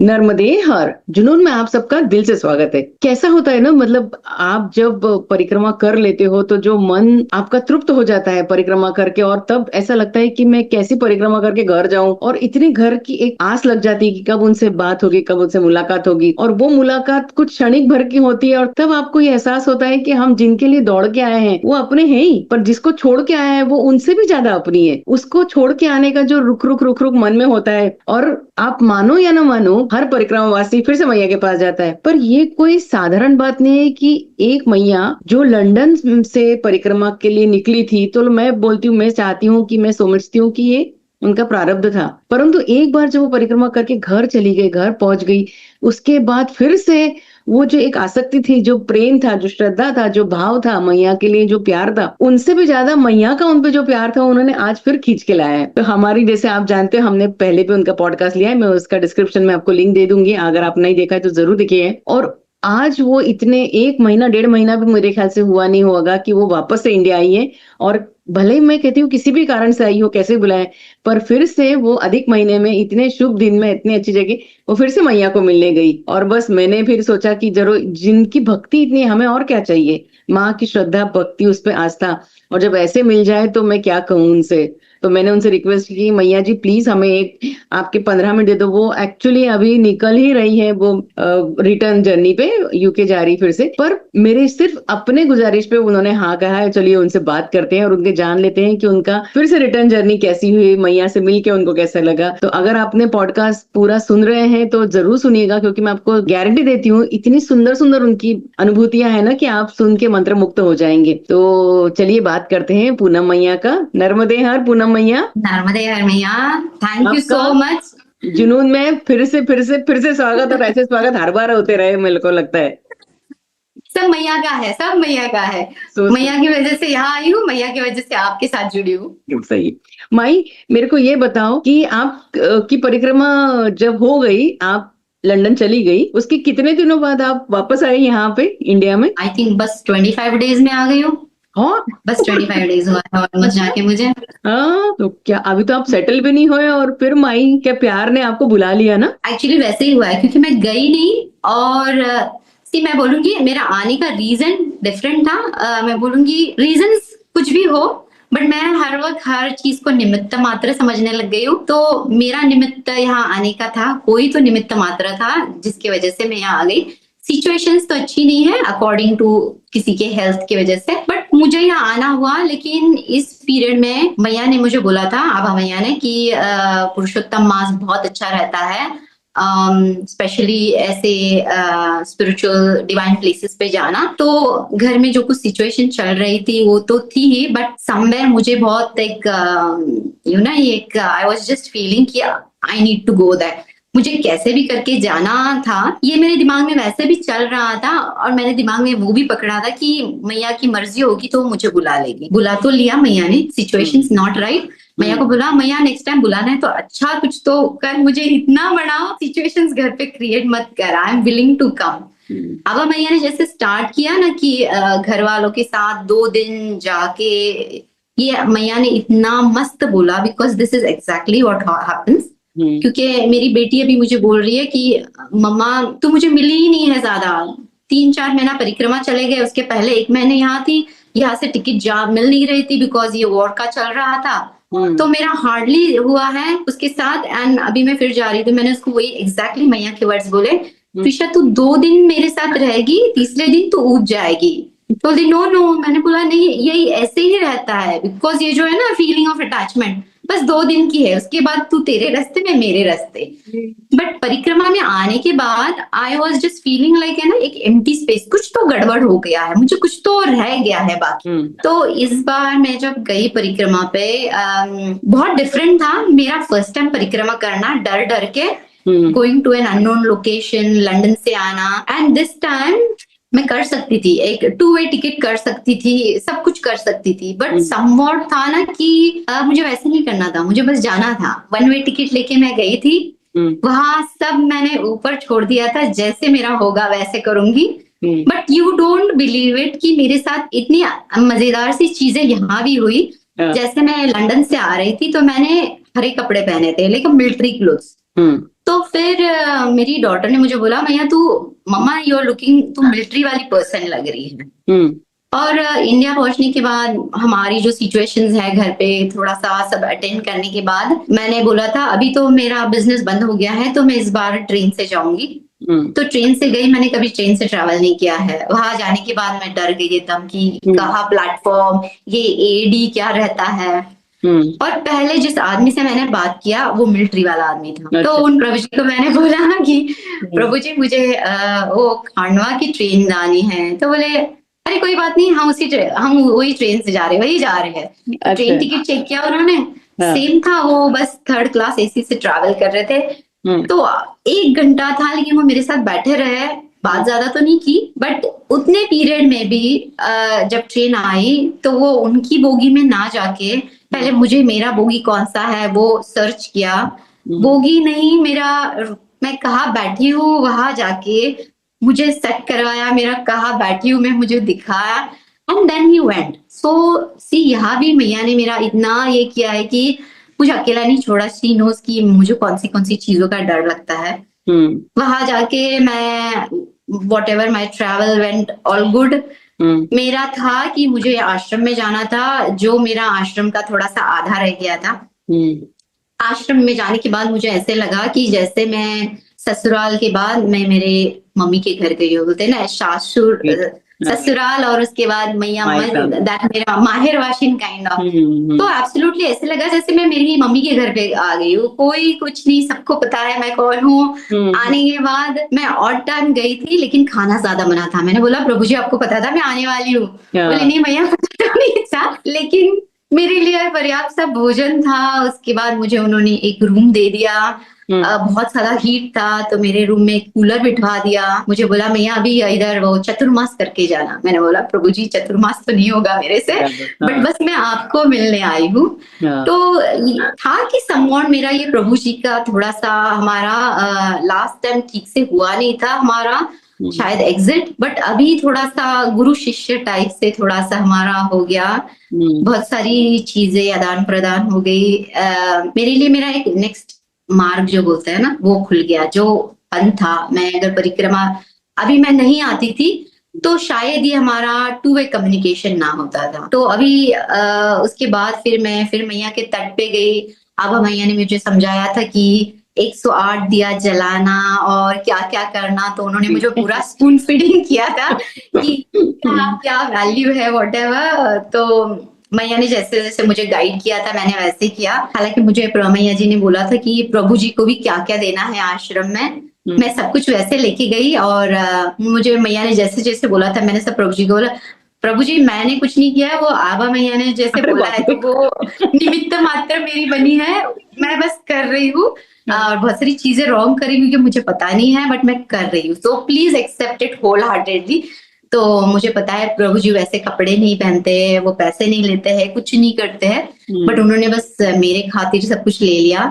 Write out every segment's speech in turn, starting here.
नर्मदे हर जुनून में आप सबका दिल से स्वागत है। कैसा होता है ना, मतलब आप जब परिक्रमा कर लेते हो तो जो मन आपका तृप्त हो जाता है परिक्रमा करके, और तब ऐसा लगता है कि मैं कैसी परिक्रमा करके घर जाऊं, और इतनी घर की एक आस लग जाती है कि कब उनसे बात होगी, कब उनसे मुलाकात होगी। और वो मुलाकात कुछ क्षणिक भर की होती है, और तब आपको ये एहसास होता है कि हम जिनके लिए दौड़ के आए हैं वो अपने हैं ही, पर जिसको छोड़ के आया है वो उनसे भी ज्यादा अपनी है। उसको छोड़ के आने का जो रुक रुक रुक रुक मन में होता है, और आप मानो या ना मानो हर परिक्रमावासी फिर से मैया के पास जाता है। पर ये कोई साधारण बात नहीं है कि एक मैया जो लंदन से परिक्रमा के लिए निकली थी, तो मैं बोलती हूँ, मैं चाहती हूँ कि मैं समझती हूँ कि ये उनका प्रारब्ध था। परंतु एक बार जब वो परिक्रमा करके घर चली गई, घर पहुंच गई, उसके बाद फिर से वो जो एक आसक्ति थी, जो प्रेम था, जो श्रद्धा था, जो भाव था, मैया के लिए जो प्यार था, उनसे भी ज्यादा मैया का उन पे जो प्यार था उन्होंने आज फिर खींच के लाया है। तो हमारी, जैसे आप जानते हो, हमने पहले भी उनका पॉडकास्ट लिया है, मैं उसका डिस्क्रिप्शन में आपको लिंक दे दूंगी, अगर आप नहीं देखा है तो जरूर देखिए। और आज वो इतने 1 महीना 1.5 महीना भी मेरे ख्याल से हुआ नहीं होगा कि वो वापस से इंडिया आई है। और भले ही मैं कहती हूँ किसी भी कारण से आई हो, कैसे बुलाए, पर फिर से वो अधिक महीने में, इतने शुभ दिन में, इतनी अच्छी जगह वो फिर से मैया को मिलने गई। और बस मैंने फिर सोचा कि जरूर, जिनकी भक्ति इतनी, हमें और क्या चाहिए। माँ की श्रद्धा, भक्ति, उस पर आस्था, और जब ऐसे मिल जाए तो मैं क्या कहूँ उनसे। तो मैंने उनसे रिक्वेस्ट की, मैया जी प्लीज हमें एक आपके 15 मिनट दे दो। वो एक्चुअली अभी निकल ही रही है, वो रिटर्न जर्नी पे यूके जा रही फिर से, पर मेरे सिर्फ अपने गुजारिश पे उन्होंने हाँ कहा है। चलिए उनसे बात करते हैं और उनके जान लेते हैं कि उनका फिर से रिटर्न जर्नी कैसी हुई, मैया से मिलके उनको कैसा लगा। तो अगर आपने पॉडकास्ट पूरा सुन रहे हैं तो जरूर सुनिएगा, क्योंकि मैं आपको गारंटी देती हूँ इतनी सुंदर सुंदर उनकी अनुभूतियां है ना कि आप सुन के मंत्र मुक्त हो जाएंगे। तो चलिए बात करते हैं पूनम मैया का। नर्मदे हर पूनम मैया। नर्मदे हर मैया, थैंक यू आपका सो मच। जुनून में फिर से स्वागत, और ऐसे स्वागत हर बार होते रहे, मेरे को लगता है। सब मैया का है, सब मैया का है। सो मैया की वजह से यहाँ आई हूँ, मैया की वजह से आपके साथ जुड़ी हूँ। सही। माई, मेरे को ये बताओ कि आप की परिक्रमा जब हो गई, आप लंदन चली गई, उसके कितने दिनों बाद आप वापस आए यहाँ पे इंडिया में? आई थिंक बस 25 डेज में आ गई हूँ। हाँ। बस 25 डेज हुआ है ऑलमोस्ट अच्छा। जाके मुझे। हाँ, तो क्या अभी तो आप सेटल भी नहीं हुए, और फिर माई क्या प्यार ने आपको बुला लिया ना? एक्चुअली वैसे ही हुआ है क्योंकि मैं गई नहीं। और सी मैं बोलूंगी मेरा आने का रीजन डिफरेंट था। मैं बोलूंगी रीजंस कुछ भी हो, बट मैं हर वक्त हर चीज को निमित्त मात्र समझने लग गई हूँ। तो मेरा निमित्त यहाँ आने का था, कोई तो निमित्त मात्र था जिसकी वजह से मैं यहाँ आ गई। सिचुएशंस तो अच्छी नहीं है अकॉर्डिंग टू किसी के हेल्थ की वजह से, बट मुझे यहाँ आना हुआ। लेकिन इस पीरियड में मैया ने मुझे बोला था, आभा मैया ने, कि पुरुषोत्तम मास बहुत अच्छा रहता है, स्पेशली ऐसे स्पिरिचुअल डिवाइन प्लेसेस पे जाना। तो घर में जो कुछ सिचुएशन चल रही थी वो तो थी ही, बट समवेयर मुझे बहुत एक एक आई वाज जस्ट फीलिंग कि I need to go that. मुझे कैसे भी करके जाना था, ये मेरे दिमाग में वैसे भी चल रहा था। और मैंने दिमाग में वो भी पकड़ा था कि मैया की मर्जी होगी तो मुझे बुला लेगी। बुला तो लिया मैया ने, सिचुएशंस नॉट राइट। मैया को बोला, मैया नेक्स्ट टाइम बुलाना है तो अच्छा कुछ तो कर, मुझे इतना बड़ा सिचुएशंस घर पे क्रिएट मत कर, I am willing to come. अब मैया ने जैसे स्टार्ट किया ना कि घर वालों के साथ 2 दिन जाके, ये मैया ने इतना मस्त बोला, because this is exactly what happens. क्योंकि मेरी बेटी अभी मुझे बोल रही है कि मम्मा तू मुझे मिली ही नहीं है ज्यादा। 3-4 महीना परिक्रमा चले गए, उसके पहले 1 महीने यहाँ थी, यहाँ से टिकट जा मिल नहीं रही थी बिकॉज ये वॉर का चल रहा था। तो मेरा हार्डली हुआ है उसके साथ। एंड अभी मैं फिर जा रही थी, मैंने उसको वही एग्जैक्टली मैया के वर्ड्स बोले, त्रिशा तू 2 दिन मेरे साथ रहेगी, तीसरे दिन तू उब जाएगी। तो नो नो, मैंने बोला नहीं, यही ऐसे ही रहता है, बिकॉज ये जो है ना फीलिंग ऑफ अटैचमेंट बस 2 दिन की है, उसके बाद तू तेरे रास्ते में मेरे रास्ते। बट परिक्रमा में आने के बाद I was just feeling like है ना एक एम्प्टी स्पेस, कुछ तो गड़बड़ हो गया है, मुझे कुछ तो रह गया है बाकी। तो इस बार मैं जब गई परिक्रमा पे, बहुत डिफरेंट था मेरा फर्स्ट टाइम परिक्रमा करना, डर डर के going to an unknown location, London से आना। एंड दिस टाइम मैं कर सकती थी, एक 2 वे टिकट कर सकती थी, सब कुछ कर सकती थी, बट समवॉट था ना कि मुझे वैसे नहीं करना था, मुझे बस जाना था। 1 वे टिकट लेके मैं गई थी, वहां सब मैंने ऊपर छोड़ दिया था, जैसे मेरा होगा वैसे करूंगी। But you don't believe it कि मेरे साथ इतनी मजेदार सी चीजें यहाँ भी हुई। जैसे मैं लंदन से आ रही थी तो मैंने हरे कपड़े पहने थे, लेकिन मिलिट्री क्लोथ्स। हम्म। तो फिर मेरी डॉटर ने मुझे बोला, मैया तू, मम्मा यू आर लुकिंग, तू मिलिट्री वाली पर्सन लग रही है। हम्म। और इंडिया पहुंचने के बाद हमारी जो सिचुएशंस है घर पे, थोड़ा सा सब अटेंड करने के बाद मैंने बोला था अभी तो मेरा बिजनेस बंद हो गया है, तो मैं इस बार ट्रेन से जाऊंगी। हम्म। तो ट्रेन से गई, मैंने कभी ट्रेन से ट्रैवल नहीं किया है। वहां जाने के बाद मैं डर गई एकदम कि कहाँ प्लेटफॉर्म, ये एडी क्या रहता है। हम्म। और पहले जिस आदमी से मैंने बात किया वो मिलिट्री वाला आदमी था। अच्छा। तो उन प्रभु जी को मैंने बोला कि प्रभु जी मुझे वो खांडवा की ट्रेन जानी है। तो बोले अरे कोई बात नहीं, हम वही ट्रेन से जा रहे हैं, वही जा रहे हैं। अच्छा। ट्रेन टिकट चेक किया उन्होंने, हाँ। सेम था, वो बस थर्ड क्लास एसी से ट्रैवल कर रहे थे। हम्म। तो 1 घंटा था, लेकिन वो मेरे साथ बैठे रहे, बात ज्यादा तो नहीं की, बट उतने पीरियड में भी जब ट्रेन आई तो वो उनकी बोगी में ना जाके पहले मुझे मेरा बोगी कौन सा है वो सर्च किया। बोगी नहीं मेरा, मैं कहाँ बैठी हूँ वहां जाके मुझे सेट करवाया, मेरा कहाँ बैठी हूँ मैं मुझे दिखाया, एंड देन ही वेंट। सो सी, यहाँ भी मैया ने मेरा इतना ये किया है कि मुझे अकेला नहीं छोड़ा। शी नोज कि मुझे कौन सी चीजों का डर लगता है। वहां जाके मैं what ever my travel went all good. मेरा था कि मुझे आश्रम में जाना था, जो मेरा आश्रम का थोड़ा सा आधा रह गया था। आश्रम में जाने के बाद मुझे ऐसे लगा कि जैसे मैं ससुराल के बाद मैं मेरे मम्मी के घर गई हूँ, बोलते हैं ना सासुर, ससुराल और उसके बाद मैया, दैट मेरा माहिर वाशिन काइंड ऑफ। तो एब्सोल्युटली ऐसे लगा जैसे मैं मेरी मम्मी के घर पे आ गई हूँ, कोई कुछ नहीं, सबको पता है मैं कौन हूँ। आने के बाद मैं ऑड टाइम गई थी, लेकिन खाना ज्यादा बना था। मैंने बोला प्रभु जी आपको पता था मैं आने वाली हूँ? बोले नहीं मैया पता नहीं था, लेकिन मेरे लिए पर्याप्त सा भोजन था। उसके बाद मुझे उन्होंने एक रूम दे दिया। बहुत सारा हीट था, तो मेरे रूम में कूलर बिठवा दिया। मुझे बोला मैया अभी इधर वो चतुर्मास करके जाना। मैंने बोला प्रभु जी चतुर्मास तो नहीं होगा मेरे से, बट बस मैं आपको मिलने आई हूँ। तो था कि समवॉट मेरा ये प्रभु जी का थोड़ा सा हमारा लास्ट टाइम ठीक से हुआ नहीं था हमारा, शायद एग्जिट, बट अभी थोड़ा सा गुरु शिष्य टाइप से थोड़ा सा हमारा हो गया। बहुत सारी चीजें आदान प्रदान हो गई। मेरे लिए मेरा एक नेक्स्ट मार्ग जो बोलता है ना वो खुल गया, जो पंथ था। मैं अगर परिक्रमा अभी मैं नहीं आती थी तो शायद ये हमारा टू वे कम्युनिकेशन ना होता था। तो अभी उसके बाद फिर मैया के तट पे गई। अब मैया ने मुझे समझाया था कि 108 दिया जलाना और क्या क्या करना, तो उन्होंने मुझे पूरा स्पून फीडिंग किया था कि क्या वैल्यू है वॉट एवर। तो मैया ने जैसे जैसे मुझे गाइड किया था मैंने वैसे किया। हालांकि मुझे मैया जी ने बोला था कि प्रभु जी को भी क्या क्या देना है आश्रम में, मैं सब कुछ वैसे लेके गई। और मुझे मैया ने जैसे जैसे बोला था मैंने सब प्रभु जी को बोला, प्रभु जी मैंने कुछ नहीं किया है, वो आबा मैया ने जैसे बोला है तो वो निमित्त मात्र मेरी बनी है, मैं बस कर रही हूँ। और बहुत सारी चीजें रॉन्ग करी क्योंकि मुझे पता नहीं है, बट मैं कर रही हूँ। So please accept it whole heartedly. तो मुझे पता है प्रभु जी वैसे कपड़े नहीं पहनते हैं, वो पैसे नहीं लेते हैं, कुछ नहीं करते हैं, बट उन्होंने बस मेरे खातिर सब कुछ ले लिया।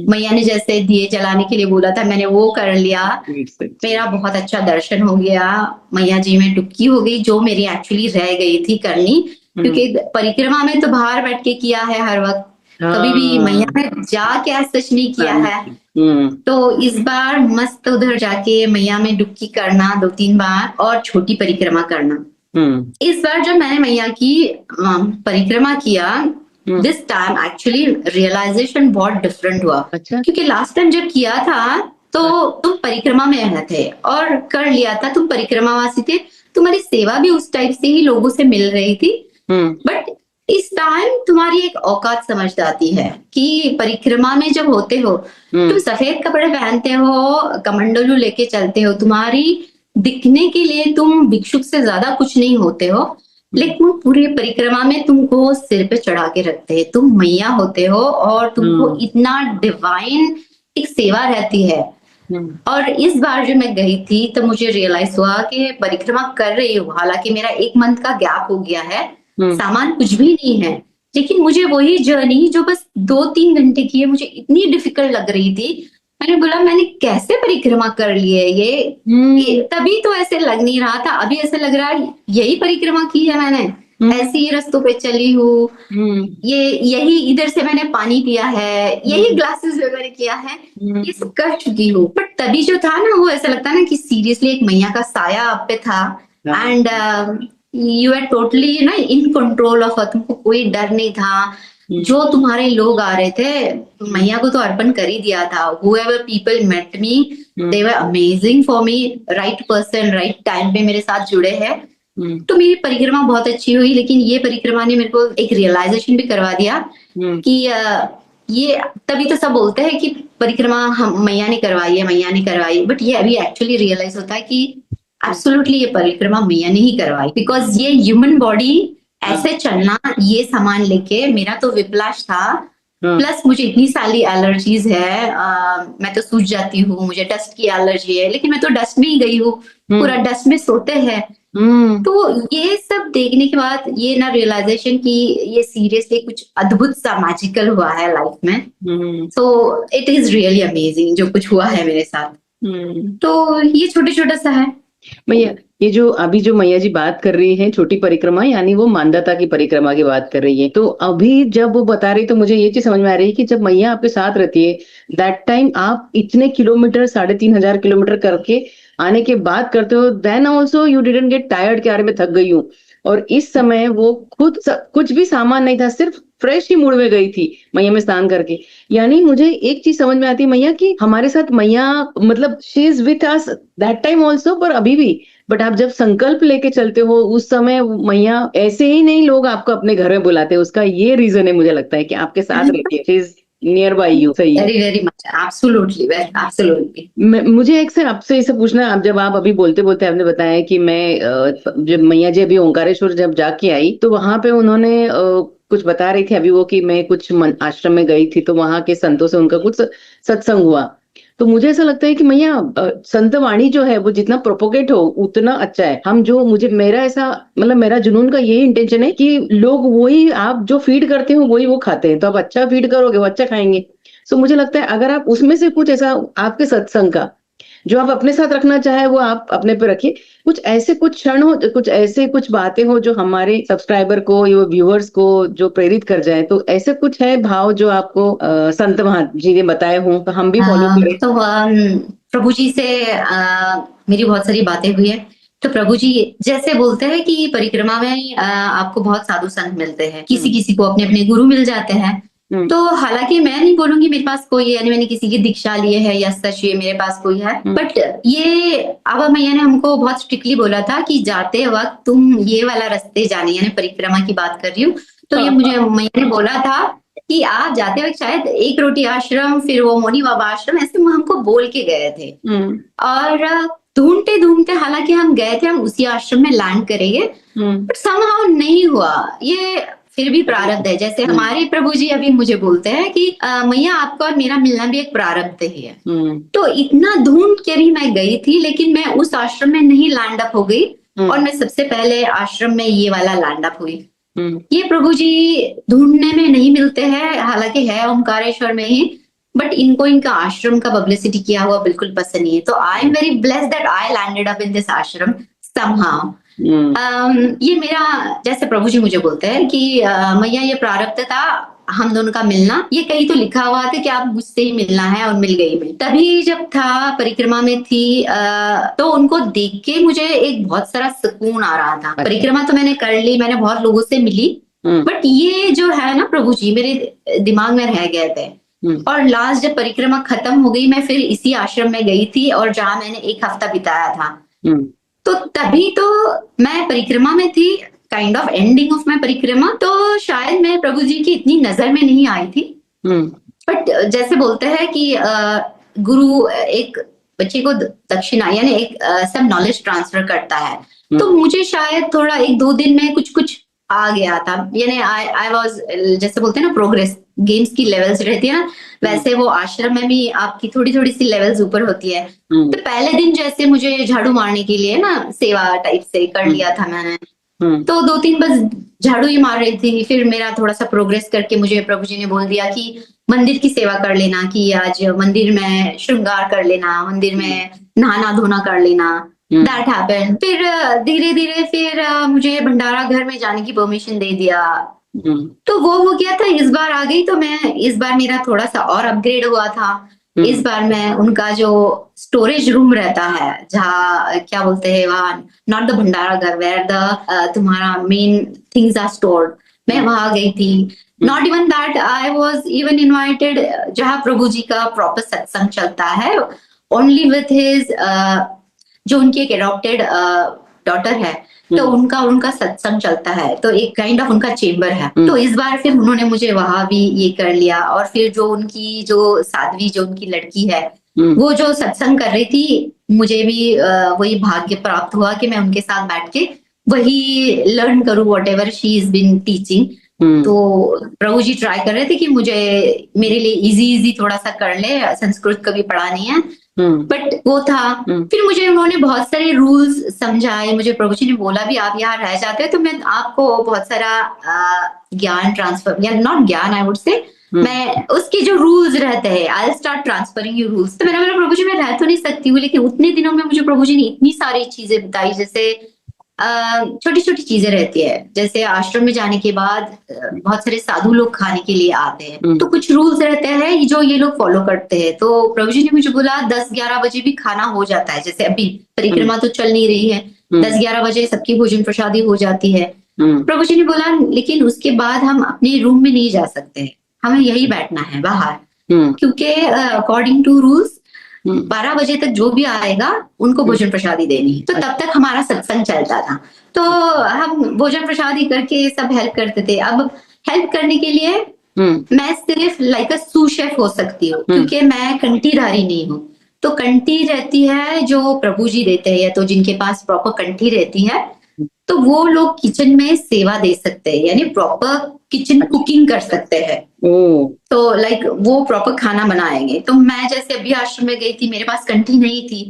मैया ने जैसे दिए जलाने के लिए बोला था मैंने वो कर लिया। मेरा बहुत अच्छा दर्शन हो गया। मैया जी में डुबकी हो गई जो मेरी एक्चुअली रह गई थी करनी, क्योंकि परिक्रमा में तो बाहर बैठ के किया है हर वक्त, कभी भी मैया में जाके आज सच नहीं किया है। तो इस बार मस्त उधर जाके मैया में डुबकी करना 2-3 बार और छोटी परिक्रमा करना। इस बार जब मैंने मैया की परिक्रमा किया, दिस टाइम एक्चुअली रियलाइजेशन बहुत डिफरेंट हुआ। अच्छा। क्योंकि लास्ट टाइम जब किया था तो तुम परिक्रमा में आए थे और कर लिया था, तुम परिक्रमावासी थे, तुम्हारी सेवा भी उस टाइप से ही लोगों से मिल रही थी। बट इस टाइम तुम्हारी एक औकात समझ आती है कि परिक्रमा में जब होते हो तुम सफेद कपड़े पहनते हो, कमंडलू लेके चलते हो, तुम्हारी दिखने के लिए तुम भिक्षुक से ज्यादा कुछ नहीं होते हो, लेकिन पूरी परिक्रमा में तुमको सिर पे चढ़ा के रखते हैं, तुम मैया होते हो और तुमको इतना डिवाइन एक सेवा रहती है। और इस बार जो मैं गई थी तो मुझे रियलाइज हुआ कि परिक्रमा कर रही हूँ, हालांकि मेरा 1 मंथ का गैप हो गया है, सामान कुछ भी नहीं है, लेकिन मुझे वही जर्नी जो बस 2-3 घंटे की है मुझे इतनी डिफिकल्ट लग रही थी। मैंने बोला मैंने कैसे परिक्रमा कर ली है ये तभी तो ऐसे लग नहीं रहा था, अभी ऐसे लग रहा है यही परिक्रमा की है मैंने। ऐसे ही रास्तों पे चली हूँ, ये यही इधर से मैंने पानी पिया है, यही ग्लासेस वगैरह किया है, ये सब कर चुकी हूँ। बट तभी जो था ना, वो ऐसा लगता ना कि सीरियसली एक मैया का साया आप पे था, एंड यू आर टोटली ना इन कंट्रोल ऑफ, तुमको कोई डर नहीं था। जो तुम्हारे लोग आ रहे थे, मैया को तो अर्पण कर ही दिया था। whoever people met me, they were amazing for me, right person right time पे मेरे साथ जुड़े हैं। तो मेरी परिक्रमा बहुत अच्छी हुई, लेकिन ये परिक्रमा ने मेरे को एक रियलाइजेशन भी करवा दिया कि ये तभी तो सब बोलते हैं कि परिक्रमा हम मैया ने करवाई है, मैया ने करवाई, बट ये अभी एक्चुअली रियलाइज होता है कि एब्सोल्युटली ये परिक्रमा मैया ने ही करवाई, बिकॉज ये ह्यूमन बॉडी ऐसे चलना, ये सामान लेके, मेरा तो विप्लाश था, प्लस मुझे इतनी सारी एलर्जीज है, मैं तो सूज जाती हूँ, मुझे डस्ट की एलर्जी है, लेकिन मैं तो डस्ट में ही गई हूँ, पूरा डस्ट में सोते हैं। तो ये सब देखने के बाद ये ना रियलाइजेशन कि ये सीरियसली कुछ अद्भुत सा मैजिकल हुआ है लाइफ में। So it is really amazing जो कुछ हुआ है मेरे साथ। तो ये छोटा छोटा सा है। मैया, ये जो अभी जो मैया जी बात कर रही है छोटी परिक्रमा, यानी वो मानदाता की परिक्रमा की बात कर रही है। तो अभी जब वो बता रही तो मुझे ये चीज समझ में आ रही है कि जब मैया आपके साथ रहती है, दैट टाइम आप इतने किलोमीटर, 3,500 किलोमीटर करके आने के बाद करते हो, then also you didn't get tired कि यार मैं थक गई हूँ। और इस समय वो खुद कुछ भी सामान नहीं था, सिर्फ फ्रेश ही मूड में गई थी मैया में स्नान करके। यानी मुझे एक चीज समझ में आती है मैया कि हमारे साथ मैया, मतलब she is with us that time also, पर अभी भी। बट आप जब संकल्प लेके चलते हो उस समय मैया ऐसे ही नहीं लोग आपको अपने घर में बुलाते हैं, उसका ये रीजन है मुझे लगता है कि आपके साथ रहती है, she is near by you. सही है। Very very much, absolutely, absolutely. मुझे एक से आपसे ये सब पूछना है। आप जब आप अभी बोलते बोलते आपने बताया कि मैं जब मैया जी अभी ओंकारेश्वर जब जाके आई तो वहां पे उन्होंने कुछ बता रही थी अभी वो कि मैं कुछ आश्रम में गई थी तो वहां के संतों से उनका कुछ सत्संग हुआ। तो मुझे ऐसा लगता है कि मैया संत वाणी जो है वो जितना प्रोपोगेट हो उतना अच्छा है। हम जो मुझे मेरा ऐसा मतलब मेरा जुनून का यही इंटेंशन है कि लोग वही आप जो फीड करते हो वही वो खाते हैं, तो आप अच्छा फीड करोगे वो अच्छा खाएंगे। सो मुझे लगता है अगर आप उसमें से कुछ ऐसा आपके सत्संग का जो आप अपने साथ रखना चाहे वो आप अपने पे रखिए, कुछ ऐसे कुछ क्षण हो, कुछ ऐसे कुछ बातें हो जो हमारे सब्सक्राइबर को या व्यूअर्स को जो प्रेरित कर जाए, तो ऐसे कुछ है भाव जो आपको संत महात्मा जी ने बताए हों तो हम भी फॉलो करें। तो प्रभु जी से मेरी बहुत सारी बातें हुई है। तो प्रभु जी जैसे बोलते हैं कि परिक्रमा में आपको बहुत साधु संत मिलते हैं, किसी किसी को अपने अपने गुरु मिल जाते हैं। तो हालांकि मैं नहीं बोलूंगी मेरे पास कोई, यानी मैंने किसी की दीक्षा लिए है या सच ये मेरे पास कोई है, बट ये आबा मैया ने हमको बहुत स्ट्रिक्टली बोला था कि जाते वक्त तुम ये वाला रास्ते जाने, यानी परिक्रमा की बात कर रही हूँ। तो ये मुझे मैया ने बोला था कि आप जाते वक्त शायद एक रोटी आश्रम, फिर वो मोनी बाबा आश्रम, ऐसे हमको बोल के गए थे। और ढूंढते ढूंढते हालांकि हम गए थे, हम उसी आश्रम में लैंड करेंगे, बट समहाउ नहीं हुआ। ये फिर भी प्रारब्ध है। जैसे हमारे प्रभु जी अभी मुझे बोलते हैं कि मैया आपका और मेरा मिलना भी एक प्रारब्ध ही है। तो इतना ढूंढ के भी मैं गई थी, लेकिन मैं उस आश्रम में नहीं लैंड अप हो गई, और मैं सबसे पहले आश्रम में ये वाला लैंड अप हुई। ये प्रभु जी ढूंढने में नहीं मिलते हैं, हालांकि है ओंकारेश्वर में ही, बट इनको इनका आश्रम का पब्लिसिटी किया हुआ बिल्कुल पसंद नहीं है। तो I am very blessed that I landed up in this आश्रम समहाउ। ये मेरा, जैसे प्रभु जी मुझे बोलते हैं कि मैया ये प्रारब्ध था हम दोनों का मिलना, ये कहीं तो लिखा हुआ था कि आप मुझसे ही मिलना है, और मिल गई मैं। तभी जब था परिक्रमा में थी, तो उनको देख के मुझे एक बहुत सारा सुकून आ रहा था। परिक्रमा तो मैंने कर ली, मैंने बहुत लोगों से मिली, बट ये जो है ना प्रभु जी मेरे दिमाग में रह गए थे। और लास्ट जब परिक्रमा खत्म हो गई, मैं फिर इसी आश्रम में गई थी, और जहां मैंने एक हफ्ता बिताया था। तो तभी तो मैं परिक्रमा में थी, kind of ending of my परिक्रमा, तो शायद मैं प्रभु जी की इतनी नजर में नहीं आई थी। बट जैसे बोलते हैं कि गुरु एक बच्चे को दक्षिणा, यानी एक सब नॉलेज ट्रांसफर करता है। तो मुझे शायद थोड़ा 1-2 दिन में कुछ कुछ आ गया था, यानी आई वाज, जैसे बोलते हैं ना प्रोग्रेस, गेम्स की लेवल्स रहती है ना, वैसे वो आश्रम में भी आपकी थोड़ी थोड़ी सी लेवल्स ऊपर होती है। तो पहले दिन जैसे मुझे झाड़ू मारने के लिए ना सेवा टाइप से कर लिया था मैंने, तो 2-3 बस झाड़ू ही मार रही थी। फिर मेरा थोड़ा सा प्रोग्रेस करके मुझे प्रभु जी ने बोल दिया कि मंदिर की सेवा कर लेना, कि आज मंदिर में श्रृंगार कर लेना, मंदिर में नहाना धोना कर लेना। That happened. फिर धीरे धीरे फिर मुझे भंडारा घर में जाने की परमिशन दे दिया। तो वो हो गया था, इस बार आ गई तो मैं इस बार मेरा थोड़ा सा और अपग्रेड हुआ था। इस बार मैं उनका जो स्टोरेज रूम रहता है, जहाँ क्या बोलते हैं वहाँ, नॉट द भंडारा घर वेयर द तुम्हारा मेन थिंग्स आर स्टोर्ड, मैं वहां गई थी। Not even that, I was even invited जहाँ प्रभु जी का प्रॉपर सत्संग चलता है, ओनली विथ हिज जो उनकी एक एडॉप्टेड डॉटर है, तो उनका सत्संग चलता है, तो एक काइंड ऑफ उनका चेम्बर है। तो इस बार फिर उन्होंने मुझे वहां भी ये कर लिया। और फिर जो उनकी जो साध्वी, जो उनकी लड़की है, वो जो सत्संग कर रही थी, मुझे भी वही भाग्य प्राप्त हुआ कि मैं उनके साथ बैठ के वही लर्न करूं, what ever she is been teaching. तो प्रभु जी ट्राई कर रहे थे कि मुझे, मेरे लिए इजी थोड़ा सा कर ले, संस्कृत कभी पढ़ा नहीं है, बट वो था। फिर मुझे उन्होंने बहुत सारे रूल्स समझाए, मुझे प्रभु जी ने बोला भी आप यहाँ रह जाते हो तो मैं आपको बहुत सारा ज्ञान ट्रांसफर, या नॉट ज्ञान आई वुड से, मैं उसके जो रूल्स रहते हैं, I start transferring you rules. तो मैंने बोला प्रभु जी मैं रह तो नहीं सकती हूँ, लेकिन उतने दिनों में मुझे प्रभु जी ने इतनी सारी चीजें बताई, जैसे छोटी छोटी चीजें रहती है, जैसे आश्रम में जाने के बाद बहुत सारे साधु लोग खाने के लिए आते हैं, तो कुछ रूल्स रहते हैं जो ये लोग फॉलो करते हैं। तो प्रभु जी ने मुझे बोला 10-11 बजे भी खाना हो जाता है, जैसे अभी परिक्रमा तो चल नहीं रही है, 10-11 बजे सबकी भोजन प्रसादी हो जाती है। प्रभु जी ने बोला लेकिन उसके बाद हम अपने रूम में नहीं जा सकते, हमें यही बैठना है बाहर, क्योंकि अकॉर्डिंग टू रूल्स 12 बजे तक जो भी आएगा उनको भोजन प्रसादी देनी है। तो तब तक हमारा सत्संग चलता था, तो हम भोजन प्रसादी करके सब हेल्प करते थे। अब हेल्प करने के लिए मैं सिर्फ लाइक अ सूस शेफ हो सकती हूँ, क्योंकि मैं कंठीधारी नहीं हूँ। तो कंठी रहती है जो प्रभु जी देते हैं, या तो जिनके पास प्रॉपर कंठी रहती है, तो वो लोग किचन में सेवा दे सकते हैं, यानी प्रॉपर किचन कुकिंग कर सकते हैं। तो लाइक वो प्रॉपर खाना बनाएंगे। तो मैं जैसे अभी आश्रम में गई थी, मेरे पास कंठी नहीं थी,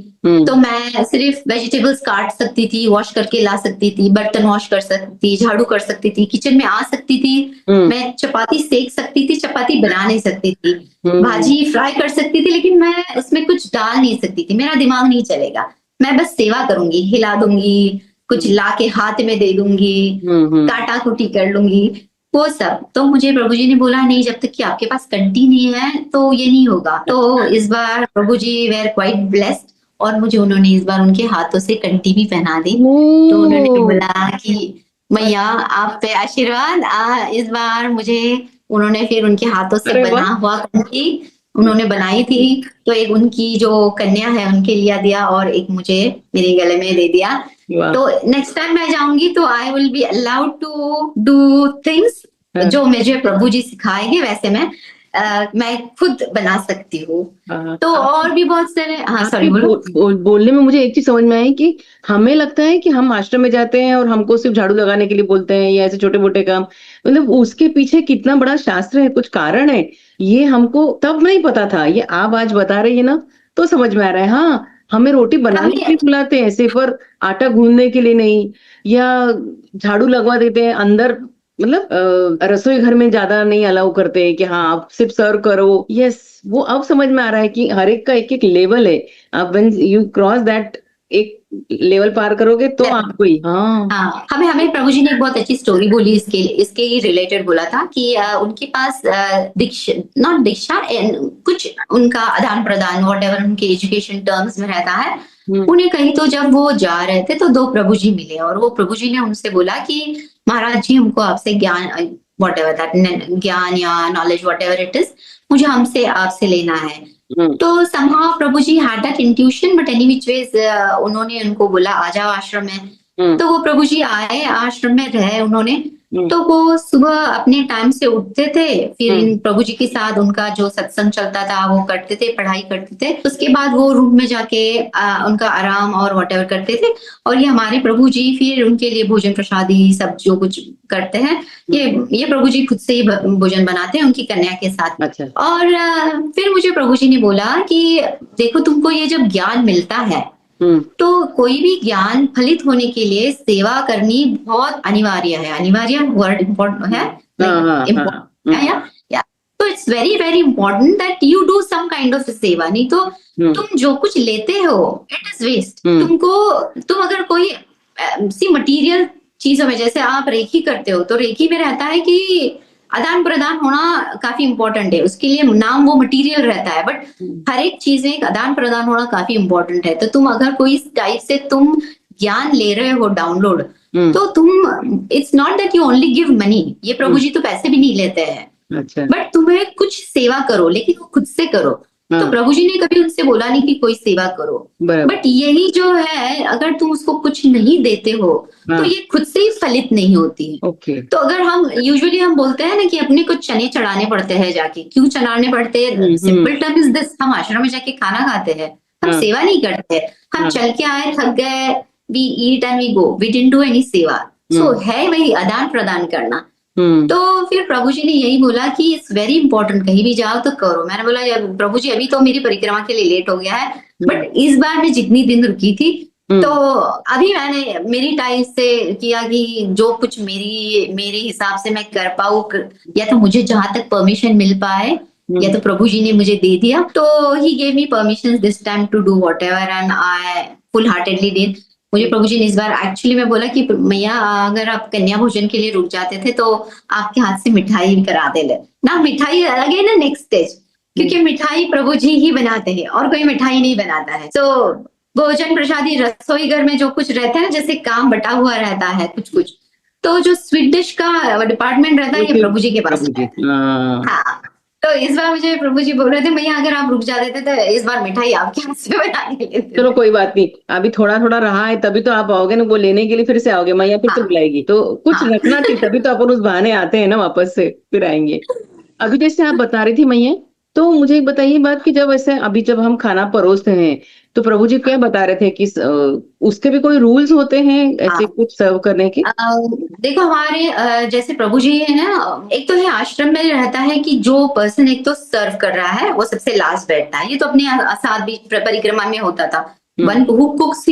तो मैं सिर्फ वेजिटेबल्स काट सकती थी, वॉश करके ला सकती थी, बर्तन वॉश कर सकती थी, झाड़ू कर सकती थी, किचन में आ सकती थी, मैं चपाती सेक सकती थी, चपाती बना नहीं सकती थी, भाजी फ्राई कर सकती थी, लेकिन मैं उसमें कुछ डाल नहीं सकती थी, मेरा दिमाग नहीं चलेगा, मैं बस सेवा करूंगी, हिला दूंगी, कुछ लाके हाथ में दे दूंगी, काटा कुटी कर लूंगी, वो सब। तो मुझे प्रभु जी ने बोला नहीं, जब तक कि आपके पास कंठी नहीं है तो ये नहीं होगा। तो इस बार प्रभु जी वेर क्वाइट ब्लेस्ड, और मुझे उन्होंने इस बार उनके हाथों से कंठी भी पहना दी। तो उन्होंने बोला कि मैया आप पे आशीर्वाद, इस बार मुझे उन्होंने फिर उनके हाथों से बना हुआ कंठी उन्होंने बनाई थी, तो एक उनकी जो कन्या है उनके लिए दिया, और एक मुझे मेरे गले में दे दिया। तो नेक्स्ट टाइम मैं जाऊंगी तो I will be allowed to do things जो मुझे प्रभु जी सिखाएंगे, वैसे मैं खुद बना सकती हूँ। तो और भी बहुत सारे, हाँ सॉरी बोलने में मुझे एक चीज समझ में आई कि हमें लगता है कि हम आश्रम में जाते हैं और हमको सिर्फ झाड़ू लगाने के लिए बोलते हैं, या ऐसे छोटे मोटे काम, मतलब उसके पीछे कितना बड़ा शास्त्र है, कुछ कारण है, ये हमको तब नहीं पता था। ये आप आज बता रही है ना तो समझ में आ रहा है। हाँ, हमें रोटी बनाने के लिए बुलाते हैं सिर्फ, पर आटा गूंदने के लिए नहीं, या झाड़ू लगवा देते हैं अंदर, मतलब रसोई घर में ज्यादा नहीं अलाउ करते हैं कि हाँ आप सिर्फ सर्व करो। यस, वो अब समझ में आ रहा है कि हर एक का एक एक लेवल है। अब व्हेन यू क्रॉस दैट, एक लेवल पार करोगे तो आपको ही, हाँ, हमें प्रभु जी ने एक बहुत अच्छी स्टोरी बोली, इसके ही रिलेटेड बोला था कि उनके पास दीक्षा, नॉट दीक्षा, कुछ उनका आदान प्रदान, वॉट एवर उनके एजुकेशन टर्म्स में रहता है, उन्हें कहीं तो जब वो जा रहे थे तो 2 प्रभु जी मिले, और वो प्रभु जी ने उनसे बोला कि महाराज जी हमको आपसे ज्ञान, वॉट एवर दैट ज्ञान या knowledge, what ever it is, मुझे हमसे आपसे लेना है। तो somehow Prabhu ji had that intuition, but any which ways उन्होंने उनको बोला आ जाओ आश्रम में। तो वो प्रभु जी आए, आश्रम में रहे उन्होंने। तो वो सुबह अपने टाइम से उठते थे, फिर इन प्रभु जी के साथ उनका जो सत्संग चलता था वो करते थे, पढ़ाई करते थे, उसके बाद वो रूम में जाके उनका आराम और वॉट एवर करते थे। और ये हमारे प्रभु जी फिर उनके लिए भोजन प्रसादी सब जो कुछ करते हैं, ये प्रभु जी खुद से ही भोजन बनाते हैं उनकी कन्या के साथ। अच्छा। और फिर मुझे प्रभु जी ने बोला कि देखो तुमको ये जब ज्ञान मिलता है तो कोई भी ज्ञान फलित होने के लिए सेवा करनी बहुत अनिवार्य है। अनिवार्य वर्ड इम्पोर्टेंट है, तो it's very very important that you do some kind of seva. नहीं तो तुम जो कुछ लेते हो इट इज दैट्स वेस्ट। तुम अगर कोई सी मटेरियल चीजों में, जैसे आप रेकी करते हो तो रेकी में रहता है कि आदान प्रदान होना काफी इंपॉर्टेंट है, उसके लिए नाम वो मटेरियल रहता है, बट हर एक चीज में आदान प्रदान होना काफी इंपॉर्टेंट है। तो तुम अगर कोई टाइप से तुम ज्ञान ले रहे हो डाउनलोड, तो तुम it's not that you only give money, ये प्रभु जी तो पैसे भी नहीं लेते हैं, अच्छा, बट तुम्हें कुछ सेवा करो, लेकिन वो खुद से करो। तो प्रभु जी ने कभी उनसे बोला नहीं कि कोई सेवा करो, बट यही जो है, अगर तुम उसको कुछ नहीं देते हो तो ये खुद से ही फलित नहीं होती है। ओके, तो अगर हम यूजुअली हम बोलते हैं ना कि अपने को चने चढ़ाने पड़ते हैं, जाके क्यों चढ़ाने पड़ते हैं, सिंपल टर्म इज दिस, हम आश्रम में जाके खाना खाते हैं, हम सेवा नहीं करते, हम चल के आए, थक गए, we eat and we go, we didn't do any seva. So है वही आदान प्रदान करना। तो फिर प्रभु जी ने यही बोला कि इट्स वेरी इंपॉर्टेंट, कहीं भी जाओ तो करो। मैंने बोला प्रभु जी अभी तो मेरी परिक्रमा के लिए लेट हो गया है, बट इस बार मैं जितनी दिन रुकी थी, तो अभी मैंने मेरी टाइम से किया कि जो कुछ मेरे हिसाब से मैं कर पाऊँ, या तो मुझे जहां तक परमिशन मिल पाए, या तो प्रभु जी ने मुझे दे दिया, तो he gave me permission this time to do whatever, and I full heartedly did. मुझे प्रभु जी ने इस बार एक्चुअली में बोला कि मैया अगर आप कन्या भोजन के लिए रुक जाते थे तो आपके हाथ से मिठाई करा दे ले ना, मिठाई अलग है ना नेक्स्ट स्टेज, क्योंकि मिठाई प्रभु जी ही बनाते हैं और कोई मिठाई नहीं बनाता है। तो भोजन प्रसादी रसोई घर में जो कुछ रहता है ना, जैसे काम बटा हुआ रहता है कुछ कुछ, तो जो स्वीट डिश का डिपार्टमेंट रहता है ये प्रभु जी के पास रहता है। हाँ, तो इस बार मुझे प्रभु जी बोल रहे थे भैया अगर आप रुक जाते थे तो इस बार मिठाई आपके हाथ से बना के लेते। चलो कोई बात नहीं, अभी थोड़ा थोड़ा रहा है, तभी तो आप आओगे ना, वो लेने के लिए फिर से आओगे, मैया फिर से बुलाएगी, तो कुछ रखना चाहिए, तभी तो अपन उस बहाने आते हैं ना, वापस से फिर आएंगे। अभी जैसे आप बता रही थी मैया, तो मुझे एक बताइए बात कि जब ऐसे अभी जब हम खाना परोसते हैं तो प्रभु जी क्या बता रहे थे कि उसके भी कोई रूल्स होते हैं ऐसे कुछ सर्व करने के? देखो हमारे जैसे प्रभु जी है ना, एक तो है आश्रम में रहता है कि जो पर्सन एक तो सर्व कर रहा है वो सबसे लास्ट बैठता है, ये तो अपने साथ भी परिक्रमा में होता था, one who कुक्स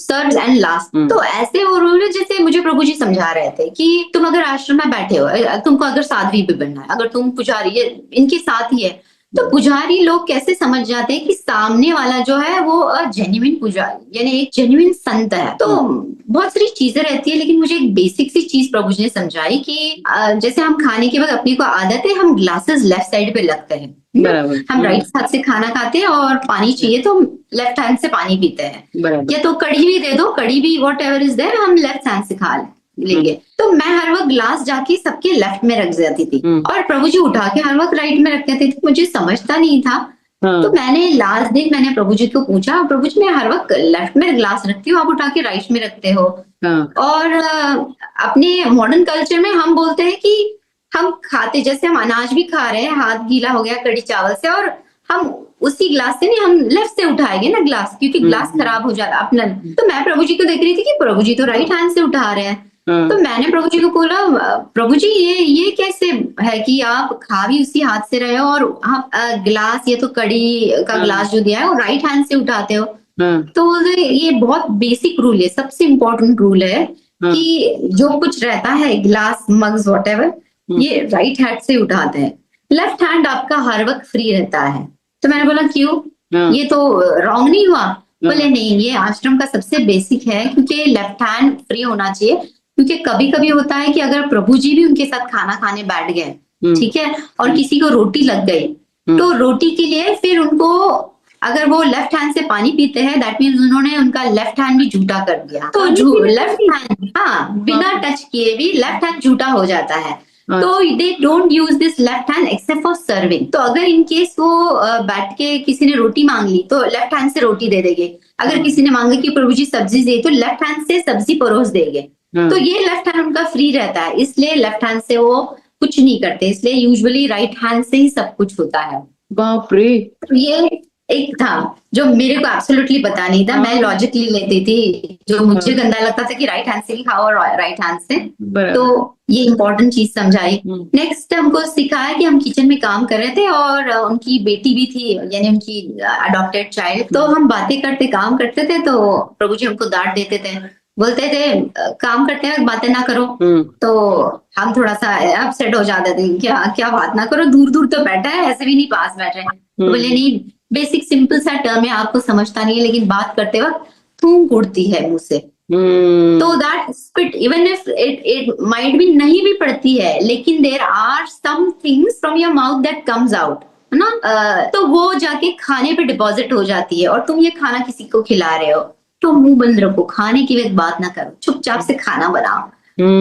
serves and last. तो ऐसे वो रूल है, जैसे मुझे प्रभु जी समझा रहे थे कि तुम अगर आश्रम में बैठे हो, तुमको अगर साध्वी भी बनना है, अगर तुम पुजारी इनके साथ ही है, तो पुजारी लोग कैसे समझ जाते हैं कि सामने वाला जो है वो जेन्युइन पुजारी यानी एक जेन्युइन संत है। तो बहुत सारी चीजें रहती है, लेकिन मुझे एक बेसिक सी चीज प्रभु जी ने समझाई कि जैसे हम खाने के वक्त अपने को आदत है हम ग्लासेस लेफ्ट साइड पे लगते हैं, हम राइट हाथ से खाना खाते हैं और पानी चाहिए तो हम लेफ्ट हैंड से पानी पीते हैं, या तो कड़ी भी दे दो, कड़ी भी वॉट एवर इज देयर हम लेफ्ट हैंड से खा लेंगे। तो मैं हर वक्त ग्लास जाके सबके लेफ्ट में रख जाती थी और प्रभु जी उठा के हर वक्त राइट में रख देते थे, मुझे समझता नहीं था। तो मैंने लास्ट दिन मैंने प्रभु जी को पूछा, प्रभु जी मैं हर वक्त लेफ्ट में ग्लास रखती हूँ, आप उठा के राइट में रखते हो। और अपने मॉडर्न कल्चर में हम बोलते हैं कि हम खाते, जैसे हम अनाज भी खा रहे हैं, हाथ गीला हो गया कड़ी चावल से, और हम उसी ग्लास से नहीं, हम लेफ्ट से उठाएंगे ना ग्लास, क्योंकि ग्लास खराब हो जाता अपना। तो मैं प्रभु जी को देख रही थी कि प्रभु जी तो राइट हैंड से उठा रहे हैं। तो मैंने प्रभु जी को बोला, प्रभु जी ये कैसे है कि आप खा भी उसी हाथ से रहे हो और आप ग्लास, ये तो कड़ी का ग्लास जो दिया है वो राइट हैंड से उठाते हो। तो ये बहुत बेसिक रूल है, सबसे इम्पोर्टेंट रूल है कि जो कुछ रहता है ग्लास मग्स वॉट एवर, ये राइट हैंड से उठाते हैं, लेफ्ट हैंड आपका हर वक्त फ्री रहता है। तो मैंने बोला क्यों, ये तो रॉन्ग नहीं हुआ? बोले नहीं, ये आश्रम का सबसे बेसिक है, क्योंकि लेफ्ट हैंड फ्री होना चाहिए, क्योंकि कभी कभी होता है कि अगर प्रभु जी भी उनके साथ खाना खाने बैठ गए, ठीक है, और किसी को रोटी लग गई, तो रोटी के लिए फिर उनको अगर वो लेफ्ट हैंड से पानी पीते हैं, दैट मीन्स उन्होंने उनका लेफ्ट हैंड भी झूठा कर दिया। तो लेफ्ट हैंड, हाँ, बिना टच किए भी लेफ्ट हैंड झूठा हो जाता है। तो they don't use this left hand except for serving. तो अगर इन केस वो बैठ के किसी ने रोटी मांग ली तो लेफ्ट हैंड से रोटी दे देंगे, अगर किसी ने मांगा कि प्रभु जी सब्जी दे तो लेफ्ट हैंड से सब्जी परोस देंगे। तो ये लेफ्ट हैंड उनका फ्री रहता है, इसलिए लेफ्ट हैंड से वो कुछ नहीं करते, इसलिए यूजुअली राइट हैंड से ही सब कुछ होता है। बाप रे, ये एक था जो मेरे को एब्सोल्युटली पता नहीं था, मैं लॉजिकली लेती थी, जो मुझे गंदा लगता था कि राइट हैंड से ही खाओ और राइट हैंड से। तो ये इम्पोर्टेंट चीज समझाई। नेक्स्ट हमको सिखाया कि हम किचन में काम कर रहे थे और उनकी बेटी भी थी, यानी उनकी अडॉप्टेड चाइल्ड। तो हम बातें करते काम करते थे, तो प्रभु जी हमको डांट देते थे, बोलते थे काम करते हैं बातें ना करो। तो हम थोड़ा सा अपसेट हो जाते थे, क्या क्या बात ना करो, दूर दूर तो बैठा है, ऐसे भी नहीं पास बैठ रहे। तो बोले नहीं, बेसिक सिंपल सा टर्म है, आपको समझता नहीं है, लेकिन बात करते वक्त थूक उड़ती है मुंह से। तो that spit, even if it might भी नहीं भी पड़ती है, लेकिन there are some things from your mouth that comes out, है ना, तो वो जाके खाने पे डिपॉजिट हो जाती है, और तुम ये खाना किसी को खिला रहे हो तो मुंह बंद रखो, खाने की वक्त बात ना करो, चुपचाप से खाना बनाओ।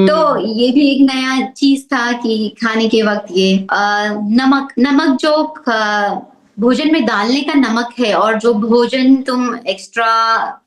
तो ये भी एक नया चीज था कि खाने के वक्त ये नमक जो भोजन में डालने का नमक है, और जो भोजन तुम एक्स्ट्रा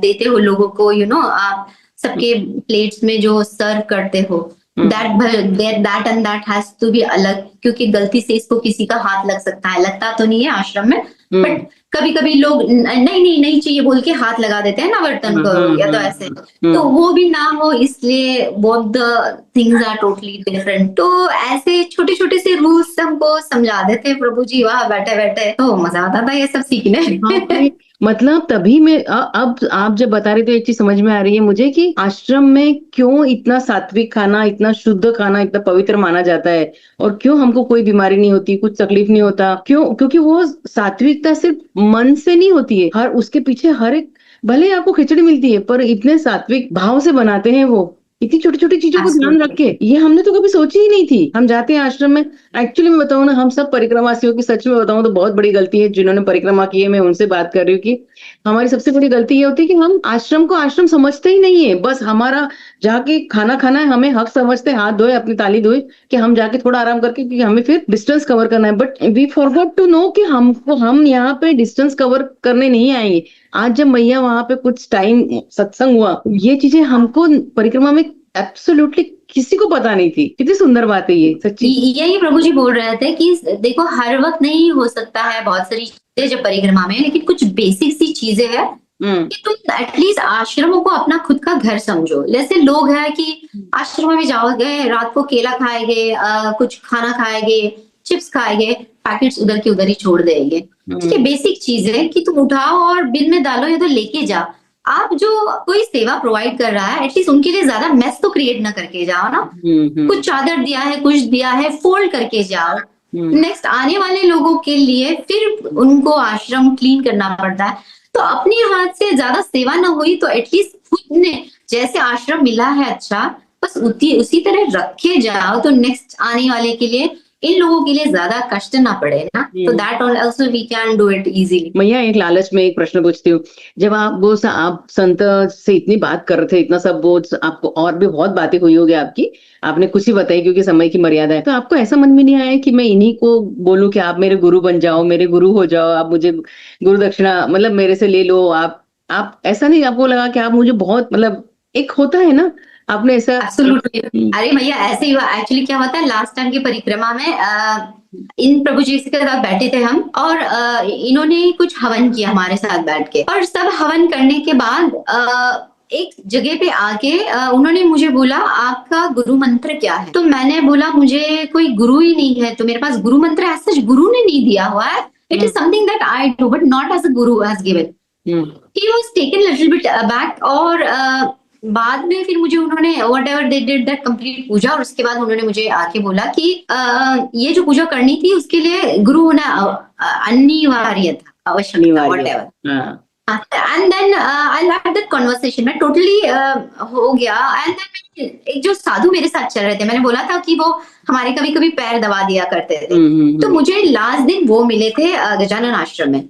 देते हो लोगों को, आप सबके प्लेट्स में जो सर्व करते हो, that and that has to be अलग, क्योंकि गलती से इसको किसी का हाथ लग सकता है, लगता तो नहीं है आश्रम में, बट कभी कभी लोग नहीं चाहिए बोल के हाथ लगा देते हैं ना बर्तन को, या तो ऐसे, तो वो भी ना हो, इसलिए both the things are totally different. तो ऐसे छोटे छोटे से रूल्स हमको समझा देते प्रभु जी वहां बैठे बैठे, तो मजा आता था ये सब सीखने। मतलब तभी मैं अब आप जब बता रहे थे एक चीज समझ में आ रही है मुझे कि आश्रम में क्यों इतना सात्विक खाना, इतना शुद्ध खाना, इतना पवित्र माना जाता है, और क्यों हमको कोई बीमारी नहीं होती, कुछ तकलीफ नहीं होता, क्यों? क्योंकि वो सात्विकता सिर्फ मन से नहीं होती है, हर उसके पीछे हर एक, भले आपको खिचड़ी मिलती है पर इतने सात्विक भाव से बनाते हैं वो, इतनी छोटी छोटी चीजों को ध्यान रख के। ये हमने तो कभी सोची ही नहीं थी। हम जाते हैं आश्रम में, एक्चुअली मैं बताऊं ना, हम सब परिक्रमावासियों की सच में बताऊं तो बहुत बड़ी गलती है, जिन्होंने परिक्रमा की है मैं उनसे बात कर रही हूँ, कि हमारी सबसे बड़ी गलती ये होती है कि हम आश्रम को आश्रम समझते ही नहीं है। बस हमारा जाके खाना खाना है, हमें हक समझते, हाथ धोए, अपनी ताली धोए कि हम जाके थोड़ा आराम करके, क्योंकि हमें फिर डिस्टेंस कवर करना है। But we forgot to know कि हम यहाँ पे डिस्टेंस कवर करने नहीं आएंगे। आज जब मैया वहां पे कुछ टाइम सत्संग हुआ, ये चीजें हमको परिक्रमा में एब्सोल्युटली किसी को पता नहीं थी। कितनी सुंदर बात है ये, सच्ची। यही प्रभु जी बोल रहे थे कि देखो हर वक्त नहीं हो सकता है बहुत सारी चीजें जब परिक्रमा में, लेकिन कुछ बेसिक सी चीजें हैं कि तुम एटलीस्ट आश्रमों को अपना खुद का घर समझो। जैसे लोग हैं कि आश्रम में जाओगे, रात को केला खाएंगे, कुछ खाना खाएंगे, चिप्स खाएंगे, पैकेट्स उधर के उधर ही छोड़ देंगे। ठीक है, बेसिक चीज है कि तुम उठाओ और बिल में डालो या तो लेके जाओ। आप जो कोई सेवा प्रोवाइड कर रहा है, एटलीस्ट उनके लिए ज्यादा मेस तो क्रिएट ना करके जाओ ना। कुछ चादर दिया है, कुछ दिया है, फोल्ड करके जाओ। नेक्स्ट आने वाले लोगों के लिए फिर उनको आश्रम क्लीन करना पड़ता है, तो अपने हाथ से ज्यादा सेवा ना हुई तो एटलीस्ट खुद ने जैसे आश्रम मिला है अच्छा, बस उसी तरह रखे जाओ, तो नेक्स्ट आने वाले के लिए, इन लोगों के लिए ज्यादा कष्ट ना पड़े ना। तो that also we can do it easily. मैया एक लालच में एक प्रश्न पूछती हूँ, जब आप संत से इतनी बात कर रहे थे, इतना सब वो आपको और भी बहुत बातें हुई होगी आपकी, आपने कुछ ही बताई क्योंकि समय की मर्यादा है, तो आपको ऐसा मन में नहीं आया कि मैं इन्हीं को बोलूं कि आप मेरे गुरु बन जाओ, मेरे गुरु हो जाओ, आप मुझे गुरु दक्षिणा मतलब मेरे से ले लो, आप ऐसा नहीं आपको लगा कि आप मुझे बहुत, मतलब एक होता है ना, आपने ऐसा? अरे भैया ऐसे ही हुआ। एक्चुअली क्या होता है, लास्ट टाइम की परिक्रमा में इन प्रभु जी के साथ बैठे थे हम, और इन्होंने कुछ हवन किया हमारे साथ बैठ के, और सब हवन करने के बाद एक जगह पे आके उन्होंने मुझे बोला आपका गुरु मंत्र क्या है। तो मैंने बोला मुझे कोई गुरु ही नहीं है, तो मेरे पास गुरु मंत्र ऐसा गुरु ने नहीं दिया हुआ है, it is something that I do but not as a guru has given. He was taken little bit aback, और बाद में फिर मुझे उन्होंने whatever they did that complete puja, और उसके बाद उन्होंने मुझे आके बोला कि ये जो पूजा करनी थी उसके लिए गुरु होना अनिवार्य था, आवश्यक था, whatever. And then I love that conversation में टोटली हो गया। एंड देन एक जो साधु मेरे साथ चल रहे थे, मैंने बोला था कि वो हमारे कभी कभी पैर दबा दिया करते थे, तो मुझे लास्ट दिन वो मिले थे गजानन आश्रम में।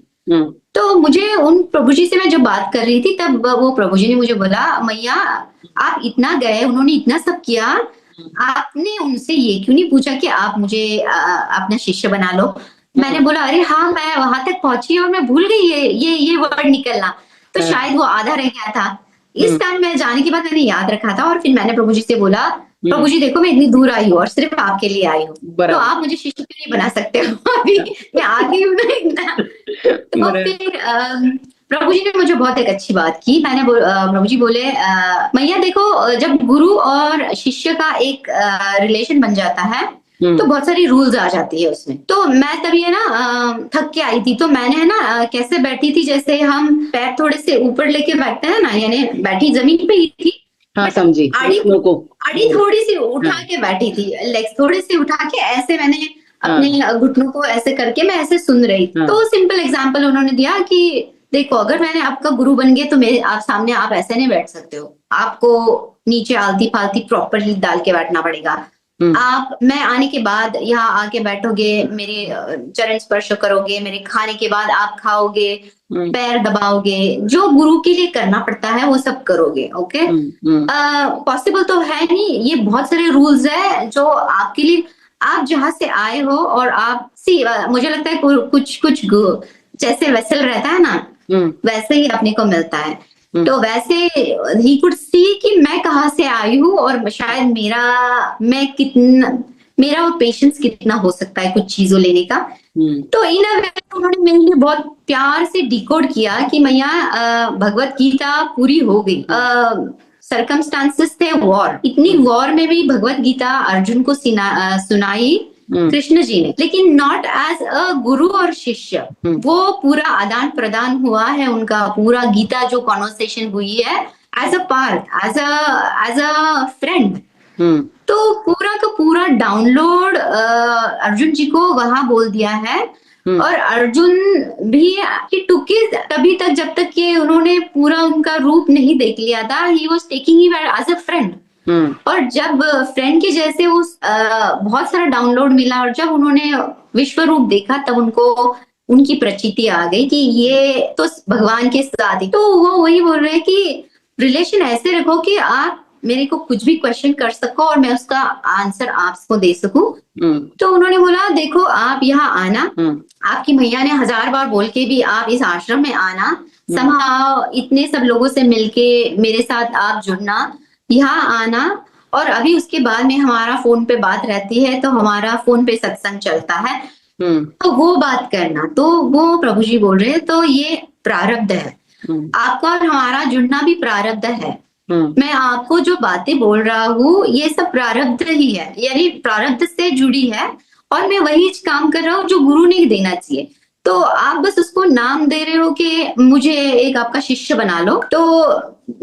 तो मुझे उन प्रभु जी से मैं जब बात कर रही थी, तब वो प्रभु जी ने मुझे बोला मैया आप इतना गए, उन्होंने इतना सब किया, आपने उनसे ये क्यों नहीं पूछा कि आप मुझे अपना शिष्य बना लो। मैंने बोला अरे हाँ मैं वहां तक पहुंची और मैं भूल गई ये वर्ड निकलना, तो शायद वो आधा रह गया था। इस टाइम मैं जाने के बाद मैंने याद रखा था, और फिर मैंने प्रभु जी से बोला प्रभु जी देखो मैं इतनी दूर आई हूँ और सिर्फ आपके लिए आई हूँ, तो आप मुझे शिष्य क्यों नहीं बना सकते हो, अभी मैं आ गई हूँ ना इतना। तो फिर प्रभु जी ने मुझे बहुत एक अच्छी बात की। मैंने प्रभु जी बोले मैया देखो जब गुरु और शिष्य का एक रिलेशन बन जाता है तो बहुत सारी रूल्स आ जाती है उसमें। तो मैं तभी है ना थक के आई थी, तो मैंने है ना कैसे बैठी थी, जैसे हम पैर थोड़े से ऊपर लेके बैठते हैं ना, यानी बैठी जमीन पे ही थी। हाँ समझी। आड़ी थोड़ी सी उठा के बैठी थी, लेग्स थोड़े से उठा के ऐसे मैंने अपने घुटनों को ऐसे करके मैं ऐसे सुन रही थी। तो सिंपल एग्जांपल उन्होंने दिया कि देखो, अगर मैंने आपका गुरु बन गए तो मेरे आप सामने आप ऐसे नहीं बैठ सकते हो, आपको नीचे आलती फालती प्रॉपरली डाल के बैठना पड़ेगा। आप मैं आने के बाद यहाँ आके बैठोगे, मेरे चरण स्पर्श करोगे, मेरे खाने के बाद आप खाओगे, पैर दबाओगे, जो गुरु के लिए करना पड़ता है वो सब करोगे। ओके, पॉसिबल तो है नहीं, ये बहुत सारे रूल्स है जो आपके लिए, आप जहां से आए हो और आप मुझे लगता है कुछ कुछ जैसे वेसल रहता है ना, वैसे ही अपने को मिलता है। तो वैसे ही कुड सी कि मैं कहाँ से आई हूँ और शायद मेरा वो पेशेंस कितना हो सकता है कुछ चीजों लेने का। तो इन अ वे उन्होंने मेरे लिए बहुत प्यार से डिकोड किया कि मैया भगवत गीता पूरी हो गई। सरकमस्टांसेस थे वॉर, इतनी वॉर में भी भगवत गीता अर्जुन को सुनाई कृष्ण जी ने, लेकिन नॉट एज अ गुरु और शिष्य। वो पूरा आदान प्रदान हुआ है उनका, पूरा गीता जो कॉन्वर्सेशन हुई है as a part, as a friend. तो पूरा का पूरा डाउनलोड अर्जुन जी को वहां बोल दिया है। और अर्जुन भी टुकी तभी तक जब तक कि उन्होंने पूरा उनका रूप नहीं देख लिया था, he was taking he as a friend. और जब फ्रेंड के जैसे उस बहुत सारा डाउनलोड मिला और जब उन्होंने विश्व रूप देखा तब उनको उनकी प्रचिति आ गई कि ये तो भगवान के साथ ही। तो वो वही बोल रहे हैं कि रिलेशन ऐसे रखो कि आप मेरे को कुछ भी क्वेश्चन कर सको और मैं उसका आंसर आपको दे सकूं। तो उन्होंने बोला देखो, आप यहाँ आना, आपकी मैया ने 1000 बार बोल के भी आप इस आश्रम में आना, समहाउ इतने सब लोगों से मिलके मेरे साथ आप जुड़ना, यहाँ आना। और अभी उसके बाद में हमारा फोन पे बात रहती है, तो हमारा फोन पे सत्संग चलता है, तो वो बात करना। तो वो प्रभु जी बोल रहे हैं, तो ये प्रारब्ध है, आपका और हमारा जुड़ना भी प्रारब्ध है। मैं आपको जो बातें बोल रहा हूँ ये सब प्रारब्ध ही है, यानी प्रारब्ध से जुड़ी है, और मैं वही काम कर रहा हूँ जो गुरु ने देना चाहिए। तो आप बस उसको नाम दे रहे हो कि मुझे एक आपका शिष्य बना लो, तो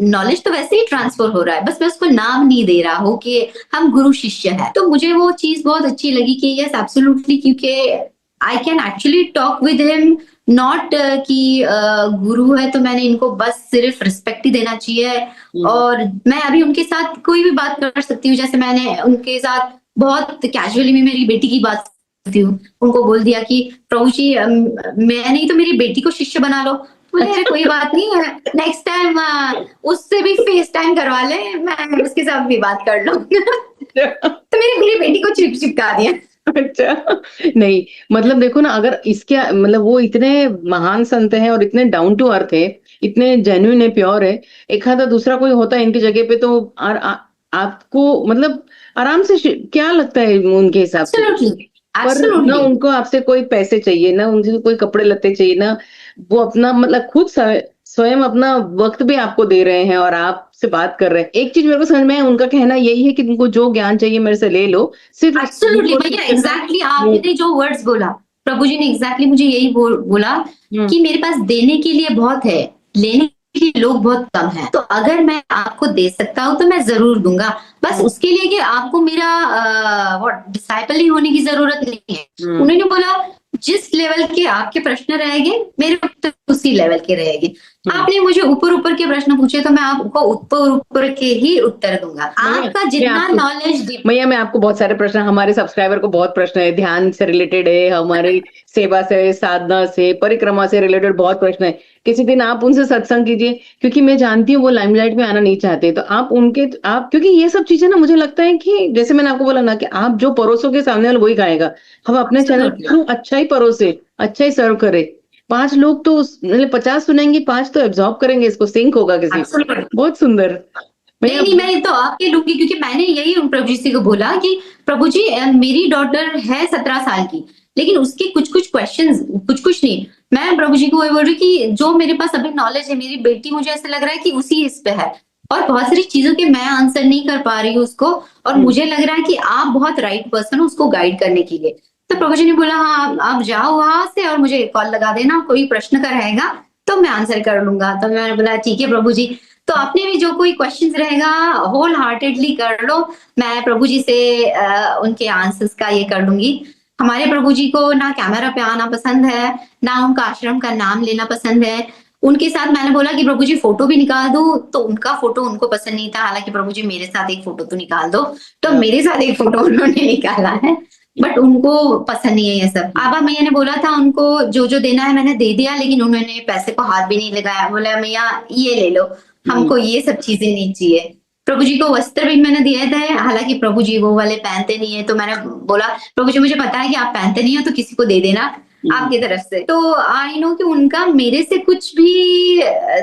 नॉलेज तो वैसे ही ट्रांसफर हो रहा है, बस मैं उसको नाम नहीं दे रहा हूँ कि हम गुरु शिष्य है। तो मुझे वो चीज बहुत अच्छी लगी कि यस एब्सोल्युटली, क्योंकि I can actually talk with him, not कि गुरु है तो मैंने इनको बस सिर्फ रिस्पेक्ट ही देना चाहिए। और मैं अभी उनके साथ कोई भी बात कर सकती हूँ, जैसे मैंने उनके साथ बहुत कैजुअली में मेरी बेटी की बात करती हूँ, उनको बोल दिया कि प्रभु जी मैं नहीं तो मेरी बेटी को शिष्य बना लो। बोले अरे कोई बात नहीं है, नेक्स्ट टाइम उससे भी फेस टाइम करवा ले, मैं उसके साथ भी बात कर लूँ। तो मेरी बेटी को चिपका दिया। अच्छा, नहीं मतलब देखो ना, अगर इसके मतलब वो इतने महान संत हैं और इतने डाउन टू अर्थ है, इतने जेन्युइन है, प्योर है, एक आधा दूसरा कोई होता है इनकी जगह पे तो आपको मतलब आराम से क्या लगता है उनके हिसाब से। पर ना उनको आपसे कोई पैसे चाहिए, ना उनसे कोई कपड़े लत्ते चाहिए, ना वो अपना मतलब खुद स्वयं अपना वक्त भी आपको दे रहे हैं और आपसे बात कर रहे हैं। एक चीज मेरे को समझ में है, उनका कहना यही है कि तुमको जो ज्ञान चाहिए मेरे से ले लो, सिर्फ एब्सोल्युटली भैया, एग्जैक्टली आपने जो वर्ड्स बोला, प्रभु जी ने एग्जैक्टली मुझे यही बोला कि मेरे पास देने के लिए बहुत है, लेने के लिए लोग बहुत कम हैं, तो अगर मैं आपको दे सकता हूँ तो मैं जरूर दूंगा। बस उसके लिए कि आपको मेरा डिसाइपल ही होने की जरूरत नहीं है। उन्होंने बोला जिस लेवल के आपके प्रश्न रहेंगे मेरे उत्तर उसी लेवल के रहेंगे। आपने मुझे ऊपर ऊपर के प्रश्न पूछे तो मैं आपको ऊपर ऊपर के ही उत्तर दूंगा। आपका जितना नॉलेज। भैया मैं आपको बहुत सारे प्रश्न, हमारे सब्सक्राइबर को बहुत प्रश्न है, ध्यान से रिलेटेड है, हमारी सेवा से, साधना से, परिक्रमा से रिलेटेड बहुत प्रश्न है। किसी दिन आप उनसे सत्संग कीजिए, क्योंकि मैं जानती हूँ वो लाइमलाइट में आना नहीं चाहते, तो आप क्योंकि ये सब चीजें ना मुझे लगता है कि जैसे मैंने आपको बोला ना कि आप जो परोसोगे सामने वाला वही खाएगा। हम अपने चैनल के थ्रू अच्छा ही परोसे, अच्छा ही सर्व करे। 5 लोग तो 50 सुनेंगे, 5 तो एब्जॉर्ब करेंगे, इसको सिंक होगा किसी। बहुत सुंदर। नहीं, मैं तो आपके लूंगी, क्योंकि मैंने यही प्रभु जी को बोला कि प्रभु जी मेरी डॉटर है 17 साल की, लेकिन उसके कुछ क्वेश्चंस, कुछ नहीं, मैं प्रभु जी को वही बोल रही कि जो मेरे पास अभी नॉलेज है, मेरी बेटी मुझे ऐसा लग रहा है कि उसी इस पे है, और बहुत सारी चीजों के मैं आंसर नहीं कर पा रही हूँ उसको, और मुझे लग रहा है कि आप बहुत राइट पर्सन हो उसको गाइड करने के लिए। तो प्रभु जी ने बोला हाँ आप जाओ वहां से और मुझे कॉल लगा देना, कोई प्रश्न का रहेगा तो मैं आंसर कर लूंगा। तो मैंने बोला ठीक है प्रभु जी, तो आपने भी जो कोई क्वेश्चंस रहेगा होल हार्टेडली कर लो, मैं प्रभु जी से उनके आंसर्स का ये कर लूंगी। हमारे प्रभु जी को ना कैमरा पे आना पसंद है, ना उनका आश्रम का नाम लेना पसंद है। उनके साथ मैंने बोला कि प्रभु जी फोटो भी निकाल दो, तो उनका फोटो उनको पसंद नहीं था। हालाँकि प्रभु जी मेरे साथ एक फोटो तो निकाल दो, तो हाँ। मेरे साथ एक फोटो उन्होंने निकाला है, बट उनको पसंद नहीं है ये सब। आबा मैया ने बोला था उनको जो-जो देना है मैंने दे दिया, लेकिन उन्होंने पैसे को हाथ भी नहीं लगाया। बोला मैया ये ले लो, हमको ये सब चीज़ें नहीं चाहिए। प्रभु जी को वस्त्र भी मैंने दिए थे, हालाँकि प्रभु जी वो वाले पहनते नहीं है, तो मैंने बोला प्रभु जी मुझे पता है कि आप पहनते नहीं हो, तो किसी को दे देना आपकी तरफ से। तो आई नो कि उनका मेरे से कुछ भी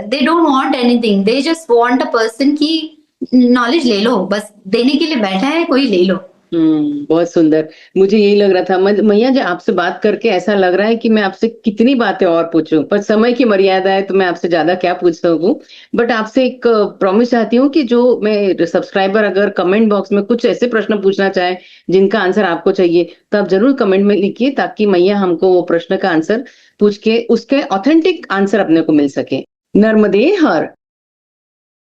they don't want anything, they just want a person की नॉलेज ले लो, बस देने के लिए बैठा है कोई ले लो। बहुत सुंदर। मुझे यही लग रहा था मैया जी, आपसे बात करके ऐसा लग रहा है कि मैं आपसे कितनी बातें और पूछूं, पर समय की मर्यादा है, तो मैं आपसे ज्यादा क्या पूछ सकूं। बट आपसे एक प्रॉमिस चाहती हूँ कि जो मैं सब्सक्राइबर अगर कमेंट बॉक्स में कुछ ऐसे प्रश्न पूछना चाहे जिनका आंसर आपको चाहिए, तो आप जरूर कमेंट में लिखिए, ताकि मैया हमको वो प्रश्न का आंसर पूछ के उसके ऑथेंटिक आंसर अपने को मिल सके। नर्मदे हर।